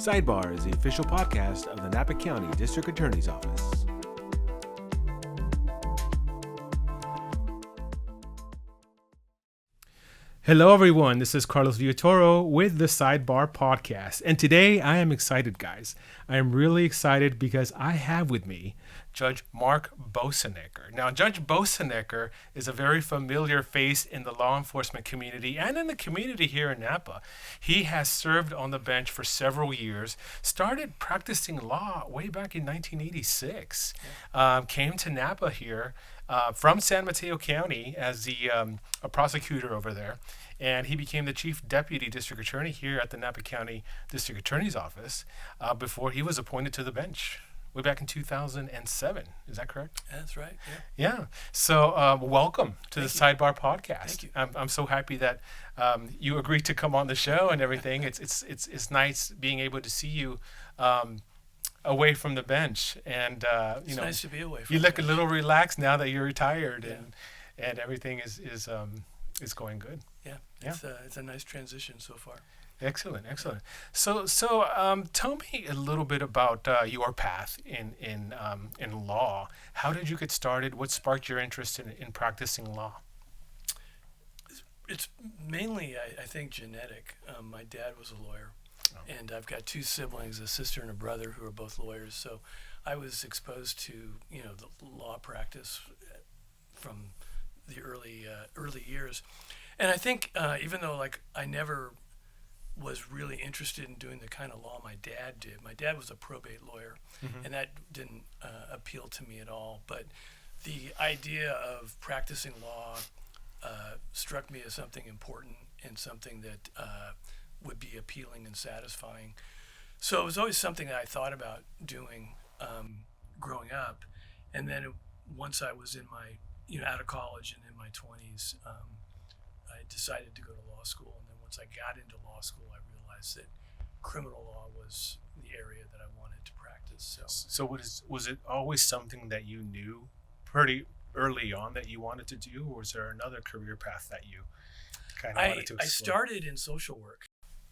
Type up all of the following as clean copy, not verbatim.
Sidebar is the official podcast of the Napa County District Attorney's Office. Hello, everyone. This is Carlos Villatoro with the Sidebar Podcast. And today I am excited, guys. I am really excited because I have with me Judge Mark Boessenecker. Now, Judge Boessenecker is a very familiar face in the law enforcement community and in the community here in Napa. He has served on the bench for several years, started practicing law way back in 1986, came to Napa here from San Mateo County as a prosecutor over there, and he became the chief deputy district attorney here at the Napa County District Attorney's Office before he was appointed to the bench way back in 2007. Is that correct? That's right. Yeah. So welcome to the Sidebar Podcast. Thank you. I'm so happy that you agreed to come on the show and everything. It's nice being able to see you away from the bench, and It's nice to be away from you the look bench. a little relaxed now that you're retired, Yeah. and everything is going good. Yeah. It's a nice transition so far. Excellent. So tell me a little bit about your path in law. How did you get started? What sparked your interest in practicing law? It's mainly, I think, genetic. My dad was a lawyer, and I've got two siblings, a sister and a brother, who are both lawyers. So I was exposed to the law practice from the early years, and I think even though I never was really interested in doing the kind of law my dad did. My dad was a probate lawyer, and that didn't appeal to me at all. But the idea of practicing law struck me as something important and something that would be appealing and satisfying. So it was always something that I thought about doing growing up. And then once I was in my, out of college and in my 20s, I decided to go to law school. And then once I got into law school, I realized that criminal law was the area that I wanted to practice. So was it always something that you knew pretty early on that you wanted to do, or was there another career path that you kind of wanted to explore? I started in social work,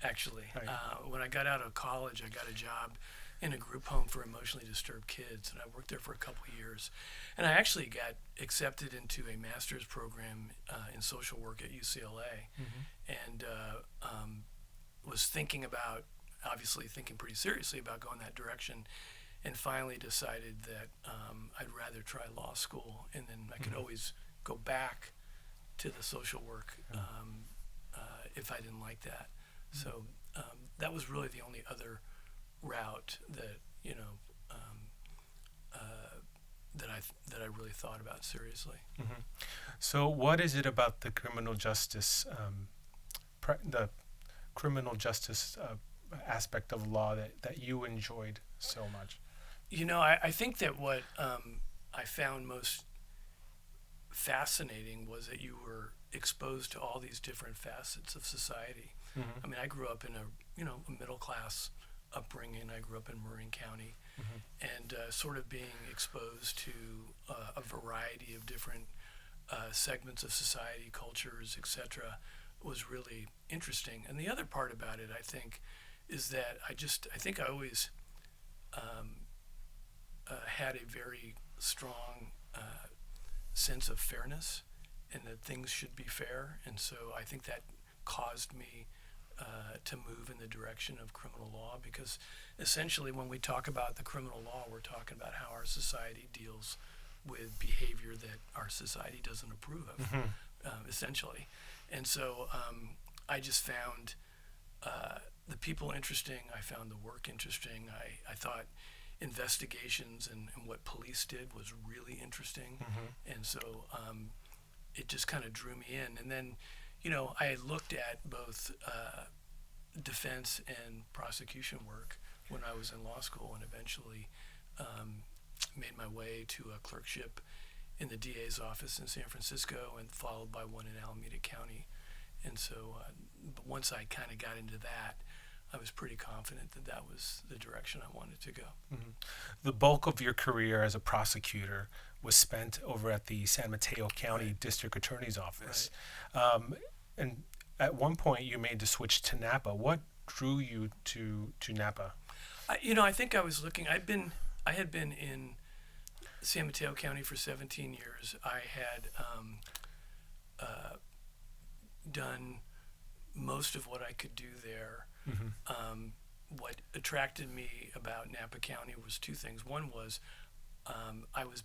actually. Right. When I got out of college, I got a job in a group home for emotionally disturbed kids, and I worked there for a couple of years. And I actually got accepted into a master's program in social work at UCLA, and was thinking pretty seriously about going that direction, and finally decided that I'd rather try law school, and then I could always go back to the social work if I didn't like that. So that was really the only other route that that I really thought about seriously. So what is it about the criminal justice aspect of law that you enjoyed so much? I think that what I found most fascinating was that you were exposed to all these different facets of society. I mean, I grew up in a middle class upbringing. I grew up in Marin County, and sort of being exposed to a variety of different segments of society, cultures, etc., was really interesting. And the other part about it, I think, is that I think I always had a very strong sense of fairness, and that things should be fair. And so I think that caused me to move in the direction of criminal law, because essentially when we talk about the criminal law, we're talking about how our society deals with behavior that our society doesn't approve of, essentially. And so I just found the people interesting. I found the work interesting. I thought investigations and what police did was really interesting. And so it just kind of drew me in. And then, I had looked at both defense and prosecution work when I was in law school, and eventually made my way to a clerkship in the DA's office in San Francisco, and followed by one in Alameda County. And so once I kind of got into that, I was pretty confident that that was the direction I wanted to go. The bulk of your career as a prosecutor was spent over at the San Mateo County District Attorney's Office. And at one point you made the switch to Napa. What drew you to Napa? I think I was looking. I had been in San Mateo County for 17 years. I had done most of what I could do there. What attracted me about Napa County was two things. One was I was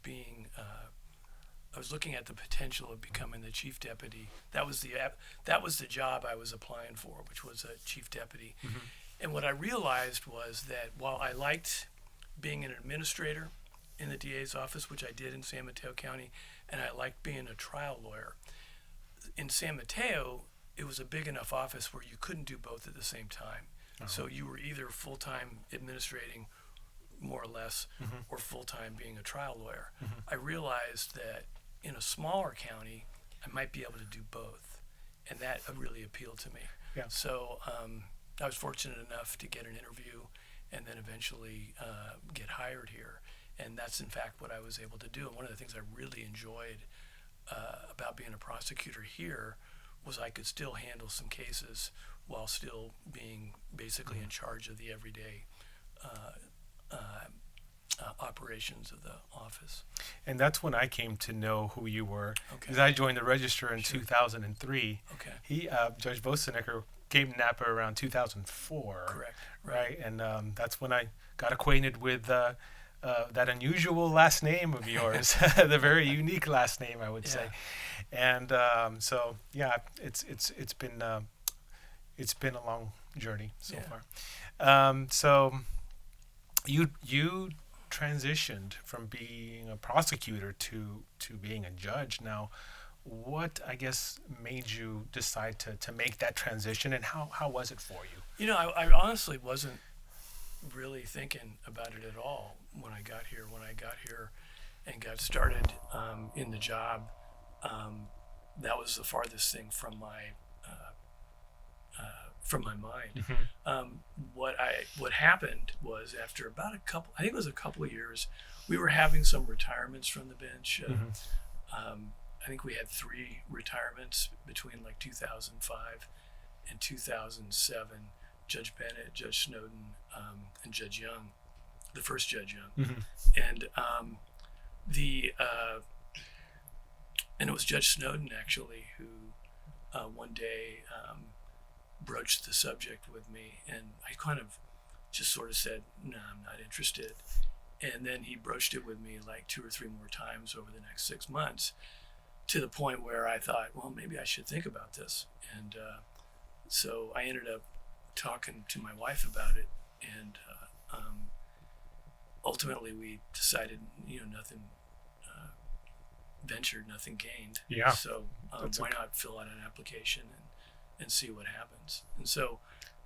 looking at the potential of becoming the chief deputy. That was the job I was applying for, which was a chief deputy. And what I realized was that while I liked being an administrator in the DA's office, which I did in San Mateo County, and I liked being a trial lawyer, in San Mateo, it was a big enough office where you couldn't do both at the same time. So you were either full-time administrating, more or less, or full-time being a trial lawyer. I realized that in a smaller county, I might be able to do both, and that really appealed to me. Yeah. So I was fortunate enough to get an interview and then eventually get hired here, and that's in fact what I was able to do. And one of the things I really enjoyed about being a prosecutor here was I could still handle some cases while still being basically in charge of the everyday operations of the office. And that's when I came to know who you were, Okay. because I joined the Register in 2003. Okay. Judge Boessenecker came to Napa around 2004. Correct. Right, and that's when I got acquainted with that unusual last name of yours, the very unique last name, I would say. And so yeah, it's been a long journey so far. So you transitioned from being a prosecutor to being a judge. Now, what, I guess, made you decide to make that transition, and how was it for you? I honestly wasn't really thinking about it at all when I got here. When I got here and got started in the job, that was the farthest thing from my mind. What happened was, after about I think it was a couple of years, we were having some retirements from the bench. I think we had 3 retirements between like 2005 and 2007. Judge Bennett, Judge Snowden, and Judge Young, the first Judge Young. And and it was Judge Snowden actually who one day broached the subject with me, and I kind of just sort of said, no, I'm not interested. And then he broached it with me like 2 or 3 more times over the next 6 months, to the point where I thought, well, maybe I should think about this. And so I ended up talking to my wife about it, and ultimately we decided, nothing ventured, nothing gained. Yeah. So why not fill out an application and see what happens? And so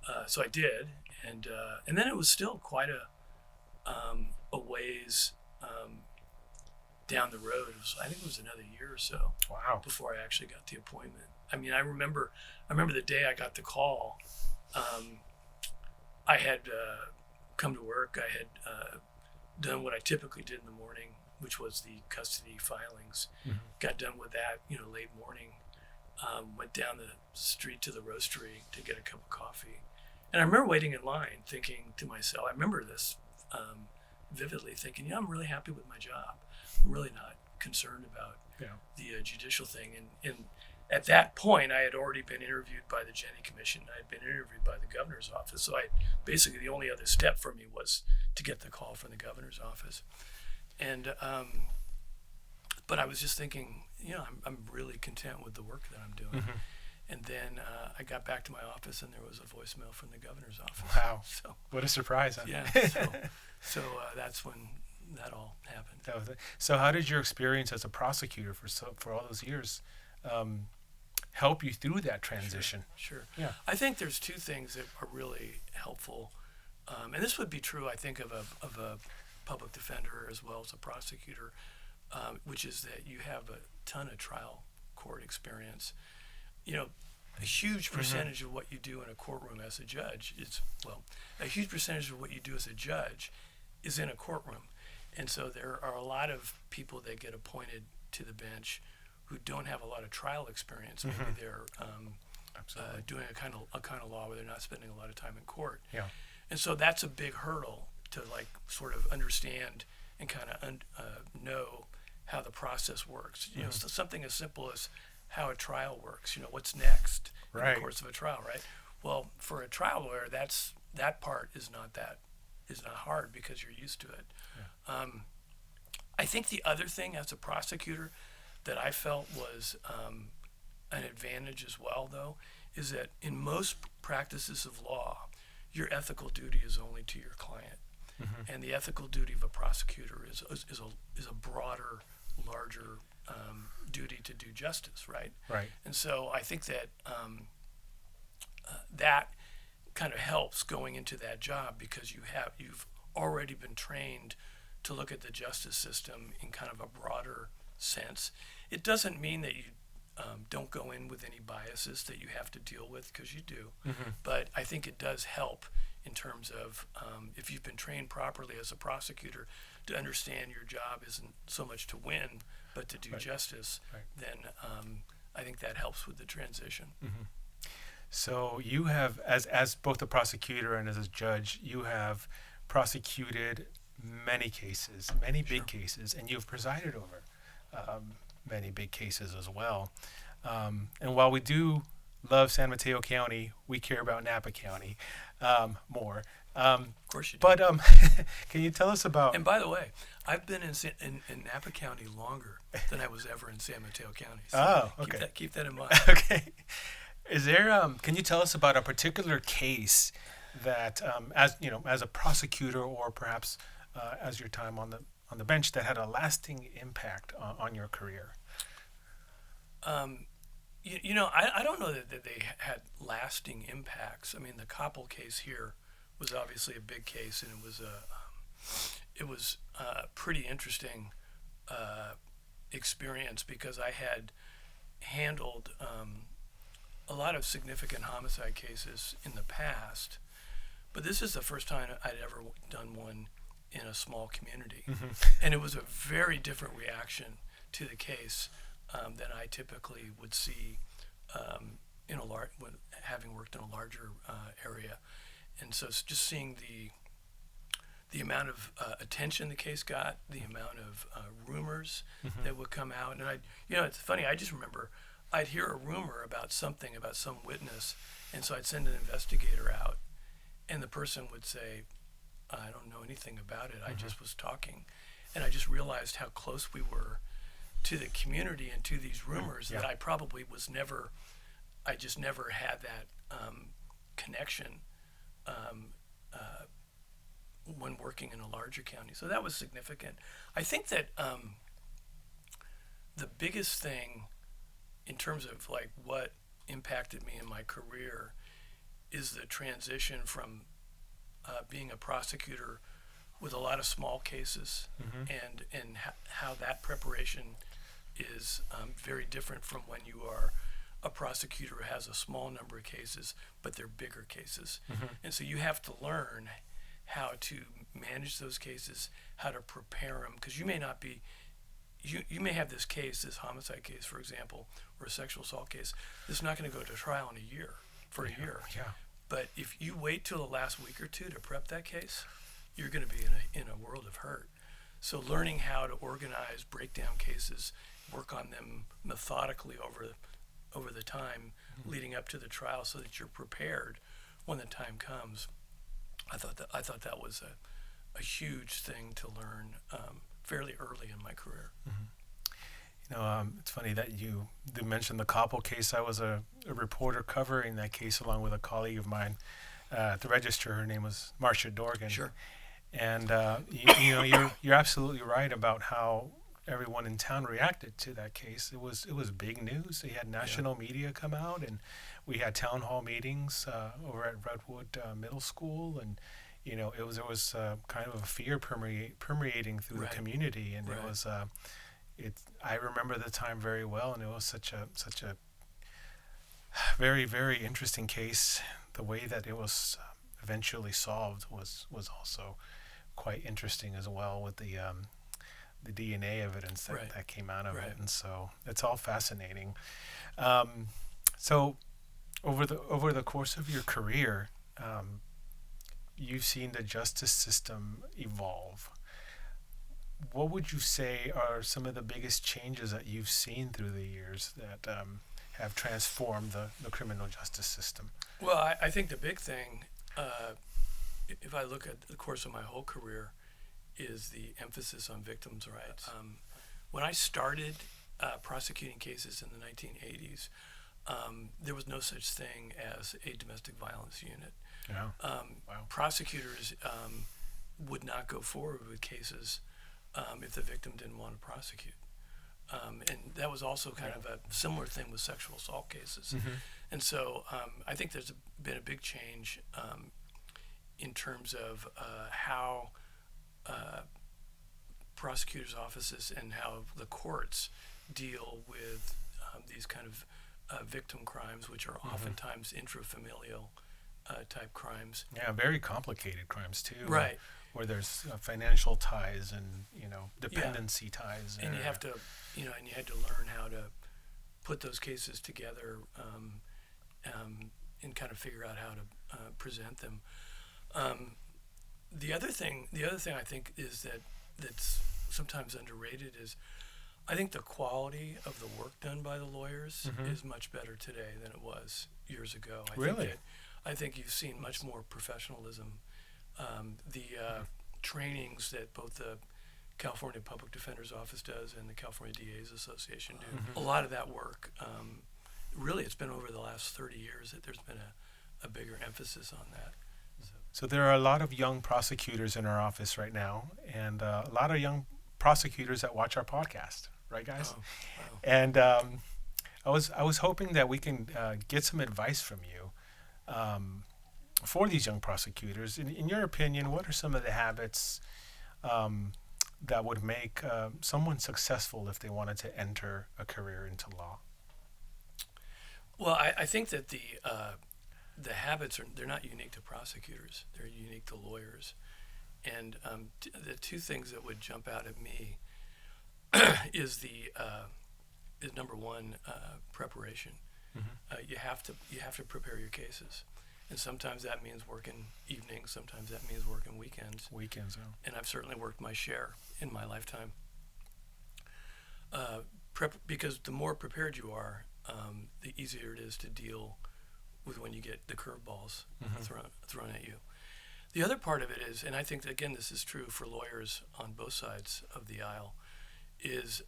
I did, and then it was still quite a ways down the road. I think it was another year or so. Wow. Before I actually got the appointment. I mean, I remember the day I got the call. I had come to work. I had done what I typically did in the morning, which was the custody filings. Got done with that, late morning. Went down the street to the roastery to get a cup of coffee. And I remember waiting in line thinking to myself, I remember this vividly, thinking, I'm really happy with my job. I'm really not concerned about the judicial thing. And at that point, I had already been interviewed by the Jenny Commission. I had been interviewed by the governor's office. So basically the only other step for me was to get the call from the governor's office. And but I was just thinking, I'm really content with the work that I'm doing. And then I got back to my office, and there was a voicemail from the governor's office. Wow. So, what a surprise. Huh? Yeah. So that's when that all happened. That was it. So how did your experience as a prosecutor for all those years help you through that transition? Sure. Yeah. I think there's 2 things that are really helpful. And this would be true, I think, of a public defender as well as a prosecutor, which is that you have a ton of trial court experience. A huge percentage of what you do in a courtroom as a judge a huge percentage of what you do as a judge is in a courtroom. And so there are a lot of people that get appointed to the bench who don't have a lot of trial experience. Maybe they're doing a kind of law where they're not spending a lot of time in court. Yeah. And so that's a big hurdle to like sort of understand and kind of know how the process works. You know, so something as simple as how a trial works. You know, what's next in the course of a trial, right? Well, for a trial lawyer, that part is not hard because you're used to it. Yeah. I think the other thing as a prosecutor that I felt was an advantage as well, though, is that in most practices of law, your ethical duty is only to your client, and the ethical duty of a prosecutor is a broader, larger duty to do justice, right? Right. And so I think that that kind of helps going into that job because you've already been trained to look at the justice system in kind of a broader sense. It doesn't mean that you don't go in with any biases that you have to deal with, because you do. But I think it does help in terms of if you've been trained properly as a prosecutor to understand your job isn't so much to win, but to do justice, then I think that helps with the transition. So you have, as both a prosecutor and as a judge, you have prosecuted many cases, many big cases, and you've presided over many big cases as well. And while we do love San Mateo County, we care about Napa County more. Of course you do. But can you tell us about... And by the way, I've been in Napa County longer than I was ever in San Mateo County. So okay. Keep that in mind. Okay. Is there? Can you tell us about a particular case that, as a prosecutor, or perhaps as your time on the bench, that had a lasting impact on your career? I don't know that they had lasting impacts. I mean, the Koppel case here was obviously a big case, and it was a pretty interesting experience because I had handled a lot of significant homicide cases in the past, but this is the first time I'd ever done one in a small community, and it was a very different reaction to the case than I typically would see in having worked in a larger area. And so it's just seeing the amount of attention the case got, the amount of rumors that would come out, and it's funny. I just remember I'd hear a rumor about some witness, and so I'd send an investigator out, and the person would say, "I don't know anything about it. I just was talking," and I just realized how close we were to the community and to these rumors that I probably I just never had that connection when working in a larger county. So that was significant. I think that the biggest thing in terms of like what impacted me in my career is the transition from being a prosecutor with a lot of small cases and how that preparation is very different from when you are a prosecutor who has a small number of cases, but they're bigger cases. And so you have to learn how to manage those cases, how to prepare them, because you may not be, you may have this homicide case, for example, or a sexual assault case, that's not going to go to trial in a year. But if you wait till the last week or two to prep that case, you're going to be in a world of hurt. So learning how to organize, break down cases, work on them methodically over the time leading up to the trial, so that you're prepared when the time comes. I thought that was a huge thing to learn fairly early in my career. It's funny that you mentioned the Koppel case. I was a reporter covering that case along with a colleague of mine at the Register. Her name was Marcia Dorgan. Sure. And you're absolutely right about how everyone in town reacted to that case. It was big news. They had national media come out, and we had town hall meetings over at Redwood Middle School, and there was kind of a fear permeating through the community, and it was. I remember the time very well, and it was such a very, very interesting case. The way that it was eventually solved was also quite interesting as well, with the DNA evidence that came out of it, and so it's all fascinating. So over the course of your career, you've seen the justice system evolve. What would you say are some of the biggest changes that you've seen through the years that have transformed the criminal justice system? Well, I think the big thing, if I look at the course of my whole career, is the emphasis on victims' rights. When I started prosecuting cases in the 1980s, there was no such thing as a domestic violence unit. Yeah. Wow. Prosecutors would not go forward with cases if the victim didn't want to prosecute. And that was also kind of a similar thing with sexual assault cases. Mm-hmm. And so I think there's been a big change in terms of how prosecutors' offices and how the courts deal with these kind of victim crimes, which are oftentimes intrafamilial type crimes. Yeah, very complicated crimes too. Right. Where there's financial ties and dependency ties. And you have to, and you had to learn how to put those cases together and kind of figure out how to present them. The other thing I think is that's sometimes underrated is I think the quality of the work done by the lawyers is much better today than it was years ago. I think you've seen much more professionalism. The trainings that both the California Public Defender's Office does and the California DA's Association do, a lot of that work, really it's been over the last 30 years that there's been a bigger emphasis on that. So there are a lot of young prosecutors in our office right now, and a lot of young prosecutors that watch our podcast, right, guys? Oh, wow. And I was hoping that we can get some advice from you for these young prosecutors. In your opinion, what are some of the habits that would make someone successful if they wanted to enter a career into law? Well, I think that the habits they're not unique to prosecutors; they're unique to lawyers. And the two things that would jump out at me is number one, preparation. You have to prepare your cases, and sometimes that means working evenings. Sometimes that means working weekends. Weekends, yeah. And I've certainly worked my share in my lifetime. Because the more prepared you are, the easier it is to deal with when you get the curveballs thrown at you. The other part of it is, and I think that, again, this is true for lawyers on both sides of the aisle, is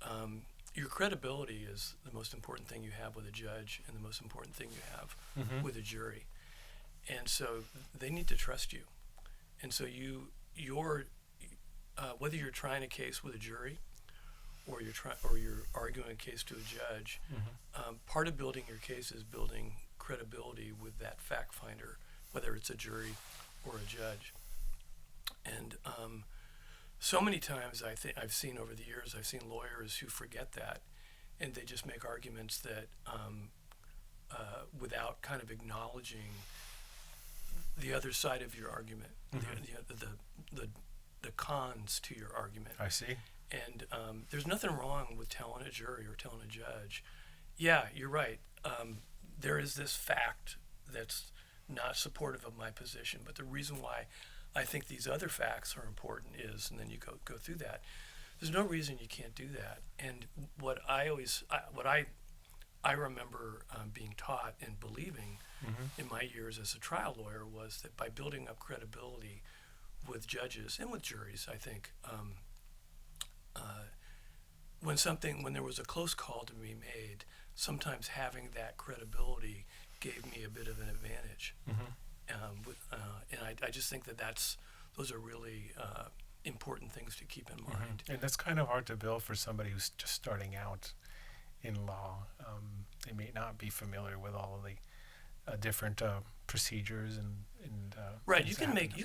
your credibility is the most important thing you have with a judge and the most important thing you have with a jury. And so they need to trust you. And so you're whether you're trying a case with a jury or you're arguing a case to a judge, part of building your case is building credibility with that fact finder, whether it's a jury or a judge. And so many times I've seen over the years, I've seen lawyers who forget that, and they just make arguments that without kind of acknowledging the other side of your argument, the cons to your argument. I see. And there's nothing wrong with telling a jury or telling a judge, yeah, you're right. There is this fact that's not supportive of my position, but the reason why I think these other facts are important is, and then you go through that. There's no reason you can't do that. And what I remember being taught and believing in my years as a trial lawyer was that by building up credibility with judges and with juries, I think when there was a close call to be made, sometimes having that credibility gave me a bit of an advantage. And I just think those are really important things to keep in mind. And that's kind of hard to build for somebody who's just starting out in law. They may not be familiar with all of the different procedures and right. You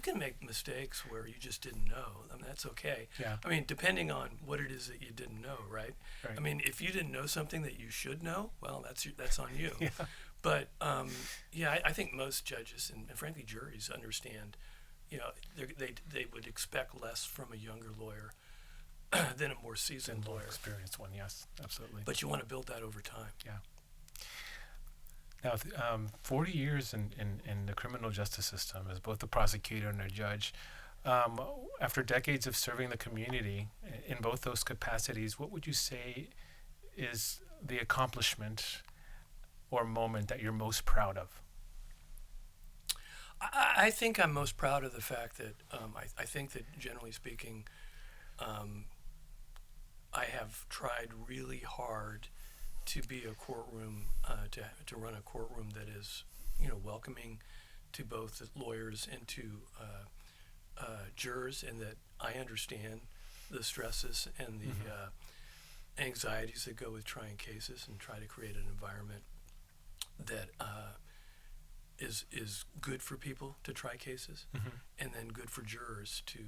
can make mistakes where you just didn't know. I mean, that's okay. Yeah. I mean, depending on what it is that you didn't know, right? I mean, if you didn't know something that you should know, well, that's on you. Yeah. But I think most judges and frankly juries understand. They would expect less from a younger lawyer than a more seasoned lawyer. Experienced one, yes, absolutely. But you want to build that over time. Yeah. Now, 40 years in the criminal justice system as both a prosecutor and a judge. Um, After decades of serving the community in both those capacities, what would you say is the accomplishment or moment that you're most proud of? I think I'm most proud of the fact that I think that generally speaking, I have tried really hard to be a courtroom, to run a courtroom that is, welcoming to both the lawyers and to jurors, and that I understand the stresses and the anxieties that go with trying cases, and try to create an environment that is good for people to try cases, and then good for jurors to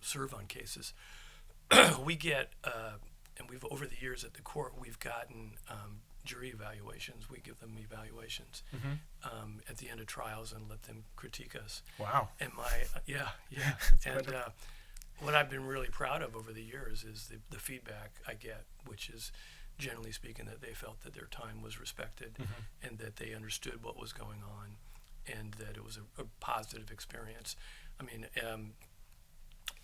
serve on cases. We get, and we've over the years at the court, we've gotten jury evaluations. We give them evaluations at the end of trials and let them critique us. Wow. And and what I've been really proud of over the years is the feedback I get, which is generally speaking that they felt that their time was respected, and that they understood what was going on, and that it was a positive experience. I mean,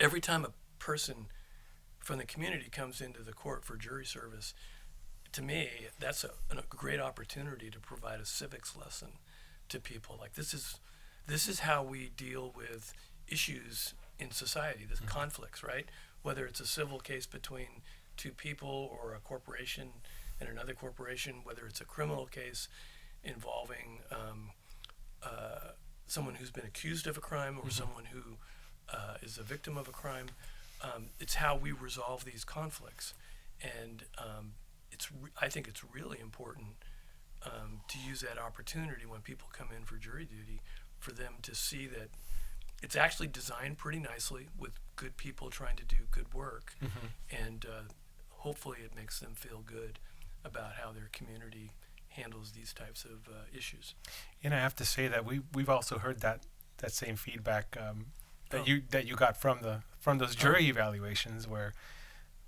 every time a person from the community comes into the court for jury service, to me, that's a great opportunity to provide a civics lesson to people. Like, this is how we deal with issues in society, this conflicts, right? Whether it's a civil case between two people or a corporation and another corporation, whether it's a criminal case involving someone who's been accused of a crime or someone who is a victim of a crime. It's how we resolve these conflicts, and I think it's really important to use that opportunity when people come in for jury duty, for them to see that it's actually designed pretty nicely with good people trying to do good work, and hopefully it makes them feel good about how their community handles these types of issues. And I have to say that we've also heard that same feedback that you got from those jury evaluations, where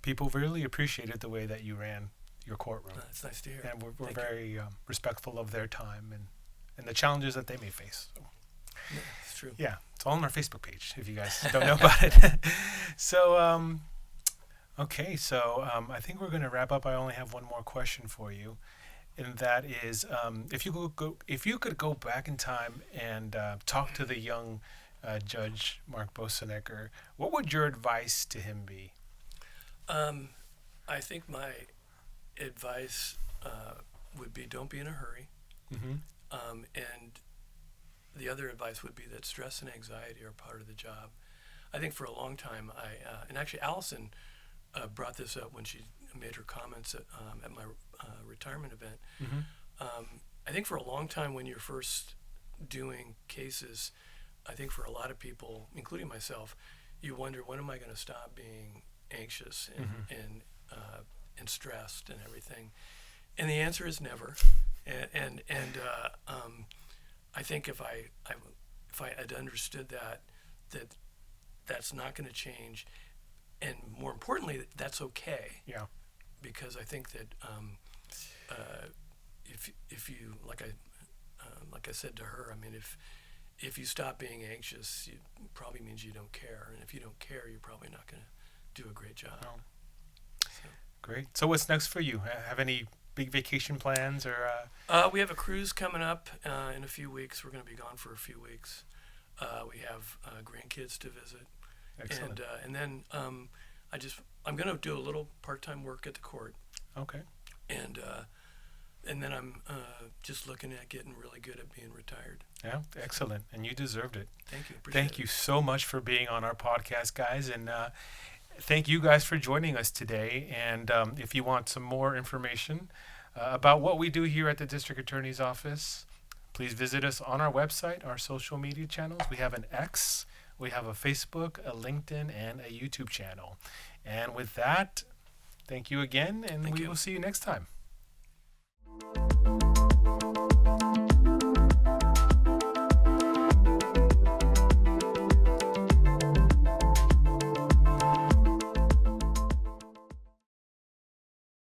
people really appreciated the way that you ran your courtroom. That's nice to hear. And we're very respectful of their time and the challenges that they may face. So, Yeah, it's true. yeah, it's all on our Facebook page if you guys don't know about it. So, okay, so I think we're going to wrap up. I only have one more question for you, and that is, if you could go back in time and talk to the young Judge Mark Boessenecker, what would your advice to him be? I think my advice would be, don't be in a hurry. And the other advice would be that stress and anxiety are part of the job. I think for a long time, and actually Allison brought this up when she made her comments at my retirement event. I think for a long time, when you're first doing cases, I think for a lot of people, including myself, you wonder, when am I going to stop being anxious and stressed and everything? And the answer is never. And I think if I had understood that's not going to change, and more importantly, that's okay. Yeah. Because I think that if you, like I said to her, I mean, if you stop being anxious, it probably means you don't care, and if you don't care, you're probably not going to do a great job. No. So. Great. So what's next for you? Have any big vacation plans, or? We have a cruise coming up in a few weeks. We're going to be gone for a few weeks. We have grandkids to visit. Excellent. And then I'm going to do a little part-time work at the court. Okay. And then I'm just looking at getting really good at being retired. Yeah, excellent. And you deserved it. Thank you. Thank you so much for being on our podcast, guys. And thank you guys for joining us today. And if you want some more information about what we do here at the District Attorney's Office, please visit us on our website, our social media channels. We have an X, we have a Facebook, a LinkedIn, and a YouTube channel. And with that, thank you again, and we will see you next time.